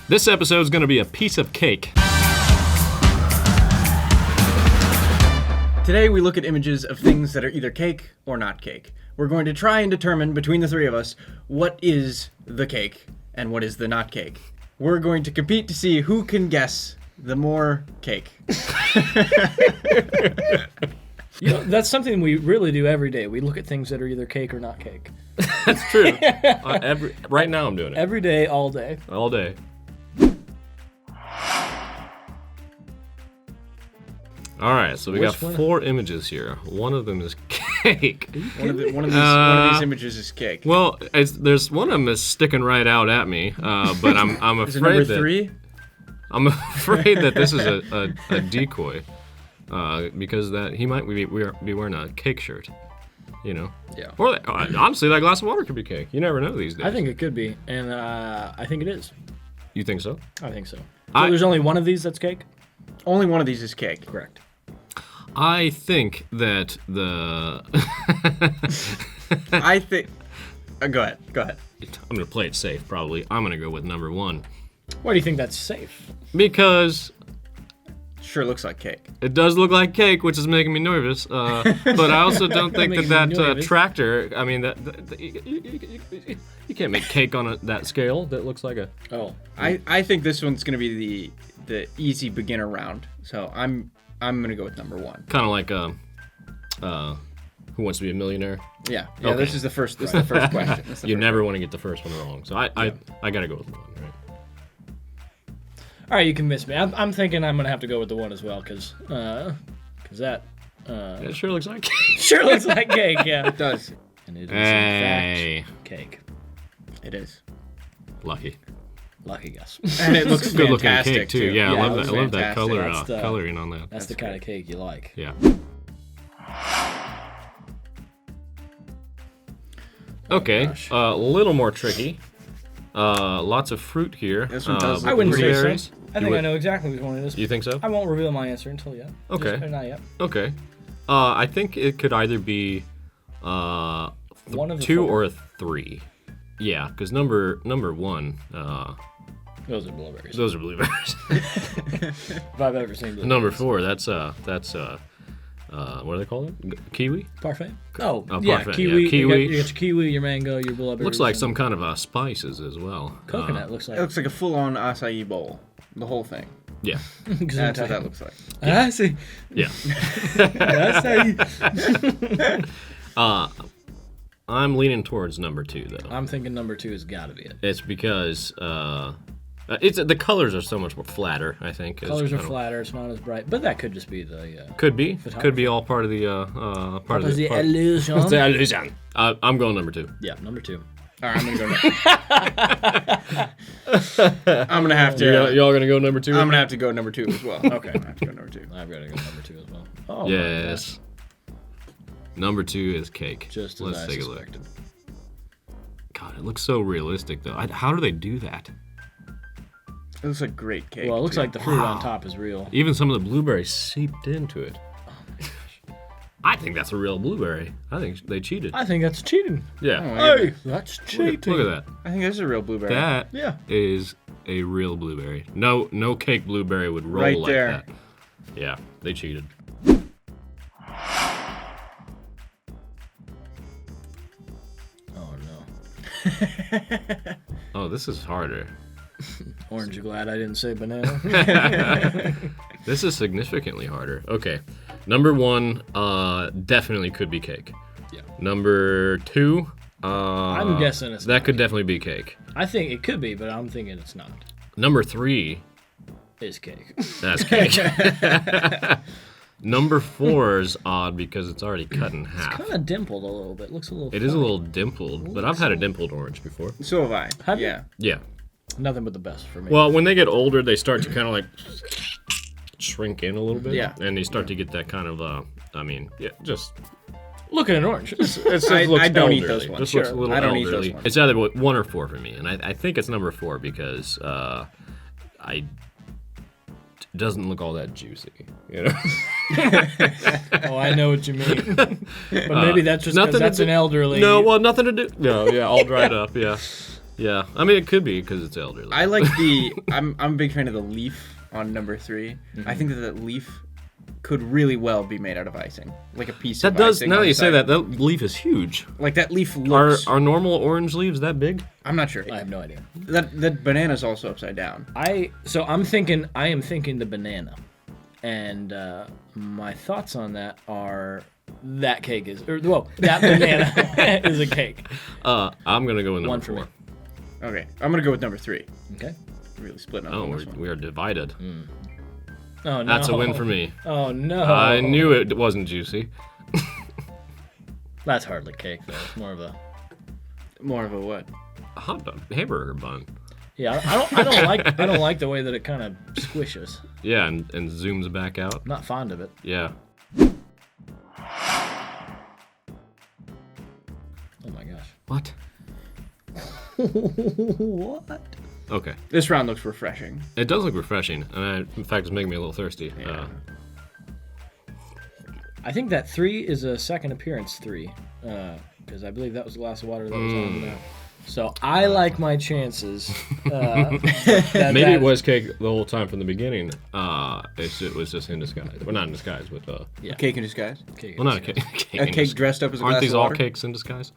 This episode is going to be a piece of cake. Today we look at images of things that are either cake or not cake. We're going to try and determine between the three of us what is the cake and what is the not cake. We're going to compete to see who can guess the more cake. You know, that's something we really do every day. We look at things that are either cake or not cake. That's true. Right now I'm doing it. Every day, all day. All day. All right, so we got 4 images here. One of them is cake. One of these images is cake. Well, there's one of them is sticking right out at me, but I'm Is it afraid number that 3? I'm afraid that this is a decoy, because that he might be wearing a cake shirt, you know. Yeah. Or honestly, that glass of water could be cake. You never know these days. I think it could be, and I think it is. You think so? I think so. So there's only one of these that's cake? Only one of these is cake. Correct. I think that the. I think. Go ahead. I'm gonna play it safe. Probably. I'm gonna go with number 1. Why do you think that's safe? Because Sure looks like cake. it does look like cake, which is making me nervous. But I also don't think Making that me that nervous. tractor. I mean, you can't make cake on that scale. That looks like a. Oh. I think this one's gonna be the easy beginner round. So I'm gonna go with number 1. Kind of like Who Wants to Be a Millionaire? Yeah. Okay. This is the first question. You never want to get the first one wrong. So I gotta go with 1, right? All right, you convinced me. I'm thinking I'm going to have to go with the 1 as well, because that It sure looks like cake. sure looks like cake, yeah. It does. And it is, Hey. in fact, cake. It is. Lucky. Lucky guess. And it looks Good looking fantastic cake too. Yeah, Yeah, I it love looks that. I love that fantastic. color coloring on that. That's the kind of cake you like. Yeah. Okay, a little more tricky. Lots of fruit here. This one does I wouldn't say blueberries. so. I think I know exactly which one it is. You think so? I won't reveal my answer until yet. Okay. Not yet. Okay. I think it could either be One of the 2 4. or a 3. Yeah, because number 1, Those are blueberries. those are blueberries. If I've ever seen blueberries. Number 4, that's what do they call it? Kiwi? Parfait? Oh, parfait, yeah, kiwi. yeah, kiwi. You got your kiwi, your mango, your blueberries. Looks like some kind of spices as well. coconut. Looks like. It looks like a full-on acai bowl. The whole thing. Yeah. That's what that looks like. I see. Yeah. I see. I'm leaning towards number 2 though. I'm thinking number 2 has got to be it. It's because it's the colors are so much more flatter. I think Colors are flatter. It's not as bright, but that could just be the. Could be all part of the part of the illusion. It's the illusion. I'm going number 2. Yeah, number 2. All right, I'm gonna go. I'm gonna have to. Y'all gonna go number 2? I'm gonna have to go number 2 as well. Okay. I have to go number 2. I've got to go number 2 as well. Oh, Yes. Number 2 is cake. Just as Let's I take suspected. a look. God, it looks so realistic though. How do they do that? It looks like great cake. Well, it looks too. like the fruit on top is real. Even some of the blueberries seeped into it. I think that's a real blueberry. I think they cheated. I think that's cheating. Yeah. Hey, that's cheating. Look at that. I think this is a real blueberry. That is Yeah. a real blueberry. No cake blueberry would roll Right like there. that. Yeah, they cheated. Oh no. Oh, this is harder. Orange, you glad I didn't say banana? This is significantly harder. Okay. Number 1 definitely could be cake. Yeah. Number 2 I'm guessing it's that not. could definitely be cake. I think it could be, but I'm thinking it's not. Number 3 It's cake. that's cake. Number 4 is odd because it's already cut in half. Kind of dimpled a little bit. Looks a little. It is a funny. little dimpled, but I've had a dimpled orange before. So have I. Have you? Yeah. Yeah. Nothing but the best for me. Well, when they get older, they start to kind of like shrink in a little bit. Yeah. And they start to get that kind of, just look at an orange. it just looks I don't eat elderly. those ones. Just looks a Sure. little I don't eat elderly. those ones. It's either 1 or 4 for me, and I think it's number 4 because it doesn't look all that juicy, you know. Oh, I know what you mean. But maybe that's just because that's an elderly. No, well, nothing to do. No, yeah, all dried up. Yeah. Yeah, I mean it could be because it's elderly. I like the. I'm a big fan of the leaf on number 3. I think that leaf could really well be made out of icing, like a piece that of does. icing. Now on that you the say side. that leaf is huge. Like that leaf looks. Are normal orange leaves that big? I'm not sure. I have no idea. That banana's also upside down. I am thinking the banana, and my thoughts on that are that cake is that banana is a cake. I'm gonna go with One number for me. 4. Okay, I'm gonna go with number 3. Okay. Really splitting up Oh, on this one. we are divided. Oh no. That's a win for me. Oh no. I knew it wasn't juicy. That's hardly cake though. It's more of a. More of a what? A hot dog, hamburger bun. Yeah, I don't like the way that it kind of squishes. Yeah, and zooms back out. I'm not fond of it. Yeah. Oh my gosh. What? What? Okay. This round looks refreshing. It does look refreshing, and in fact, it's making me a little thirsty. Yeah. I think that 3 is a second appearance 3, because I believe that was the glass of water that was on that. So I like my chances. Maybe it was cake the whole time from the beginning. It was just in disguise. Well, not in disguise, but Yeah. A cake in disguise. Cake. well, not a cake. A cake dressed up as a Aren't glass these of all water. cakes in disguise?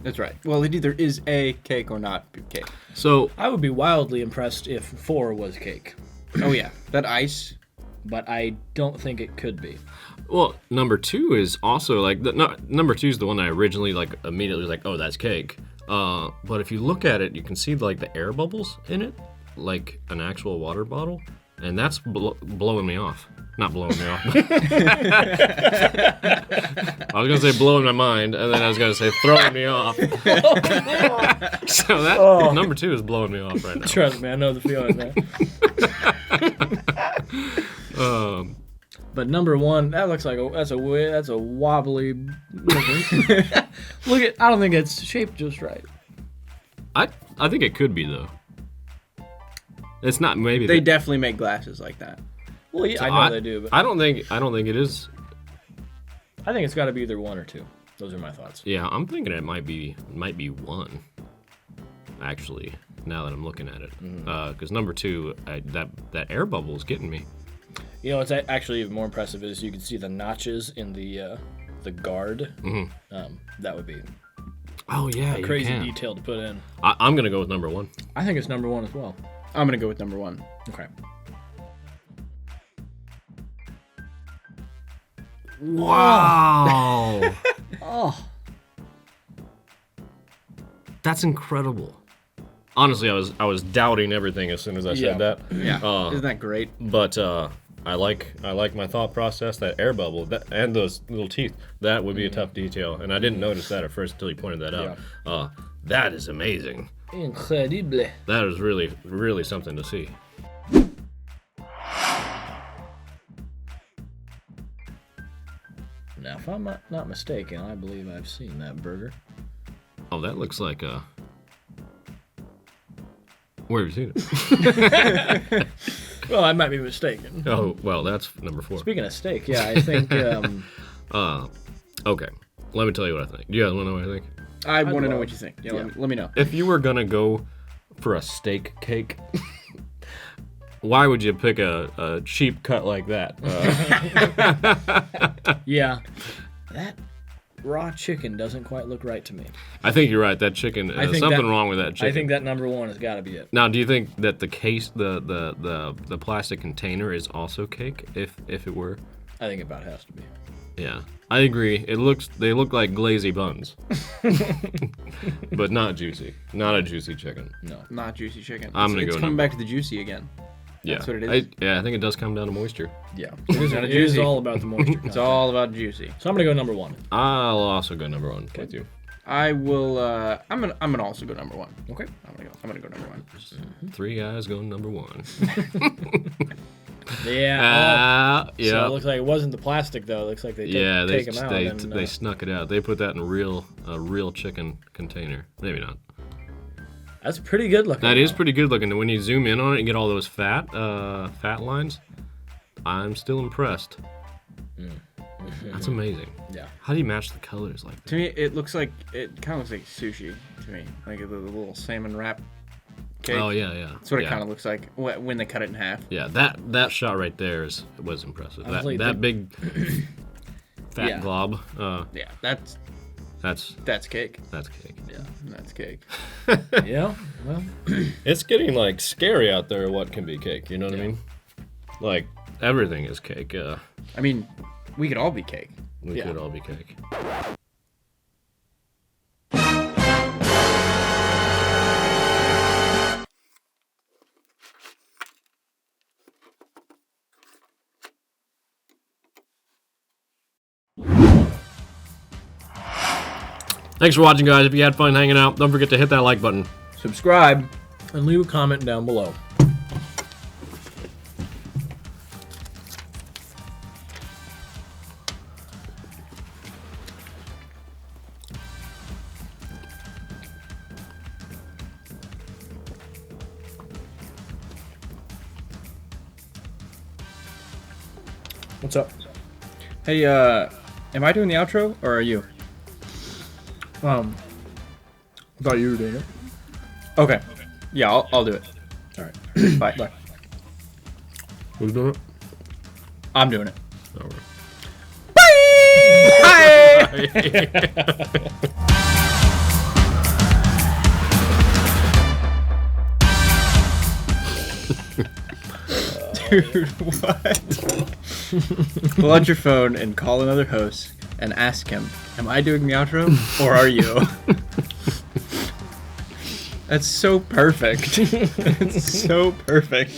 That's right. Well, it either is a cake or not cake. So I would be wildly impressed if 4 was cake, Oh yeah, that ice. but I don't think it could be. well, number 2 is also like number 2 is the one I originally like immediately was like, oh, that's cake. But if you look at it, you can see like the air bubbles in it, like an actual water bottle, and that's blowing me off. Not blowing me off. I was gonna say blowing my mind, and then I was gonna say throwing me off. So that number 2 is blowing me off right now. Trust me, I know the feeling, man. But number 1, that looks like that's a wobbly. Look at. I don't think it's shaped just right. I think it could be though. It's not maybe They definitely make glasses like that. Well, yeah, I know they do, but I don't think it is. I think it's got to be either 1 or 2. Those are my thoughts. Yeah, I'm thinking it might be 1. Actually, now that I'm looking at it, because number 2, that air bubble is getting me. You know, what's actually even more impressive is you can see the notches in the guard. That would be Oh yeah, a you crazy can. detail to put in. I'm gonna go with number 1. I think it's number 1 as well. I'm gonna go with number 1. Okay. Wow. Oh. That's incredible. Honestly, I was doubting everything as soon as I said that. Yeah. Isn't that great? But I like my thought process. That air bubble and those little teeth. That would be a tough detail, and I didn't notice that at first until you pointed that out. That is amazing. Incredible. That is really, really something to see. Now, if I'm not mistaken, I believe I've seen that burger. Oh, that looks like a. Where have you seen it? Well, I might be mistaken. Oh, well, that's number 4. Speaking of steak, yeah, I think. Okay, let me tell you what I think. Do you guys want to know what I think? I want to know love- what you think. Yeah, let me know. If you were gonna go for a steak cake, why would you pick a cheap cut like that? Yeah. That raw chicken doesn't quite look right to me. I think you're right. That chicken, I think something that- wrong with that chicken. I think that number 1 has got to be it. Now, do you think that the case, the plastic container is also cake? If it were, I think it about has to be. yeah, I agree. They look like glazy buns, but not juicy. Not a juicy chicken. No. Not juicy chicken. I'm gonna It's go coming number- back to the juicy again. Yeah, That's what it is. I think it does come down to moisture. Yeah. It is, Not a it is juicy. all about the moisture. It's all about juicy. So I'm going to go number 1. I'll also go number 1 with you. I will. I'm gonna also go number 1. Okay. I'm gonna go number 1. 3 guys going number 1. Yeah. Yeah. So it looks like it wasn't the plastic, though. It looks like they take them out. They snuck it out. They put that in a real chicken container. Maybe not. That's pretty good looking. That is pretty good looking. When you zoom in on it and get all those fat lines, I'm still impressed. That's amazing. Yeah. How do you match the colors like that? To me, it kind of looks like sushi to me, like a little salmon wrap cake. Oh yeah, yeah. That's what yeah. it kind of looks like when they cut it in half. Yeah, that shot right there was impressive. was like, That big fat Yeah. glob. Yeah, that's cake. That's cake. Yeah, that's cake. Yeah. Well, It's getting like scary out there. What can be cake? You know what I mean? Like everything is cake. I mean, we could all be cake. We Yeah. could all be cake. Thanks for watching, guys. If you had fun hanging out, don't forget to hit that like button. Subscribe. and leave a comment down below. What's up? Hey, am I doing the outro or are you? I thought you were doing it. Okay. Yeah, I'll do it. All right. Bye. Bye. Who's doing it? I'm doing it. All right. Bye. Dude, what? Pull out your phone and call another host and ask him, am I doing the outro or are you? That's so perfect. It's so perfect.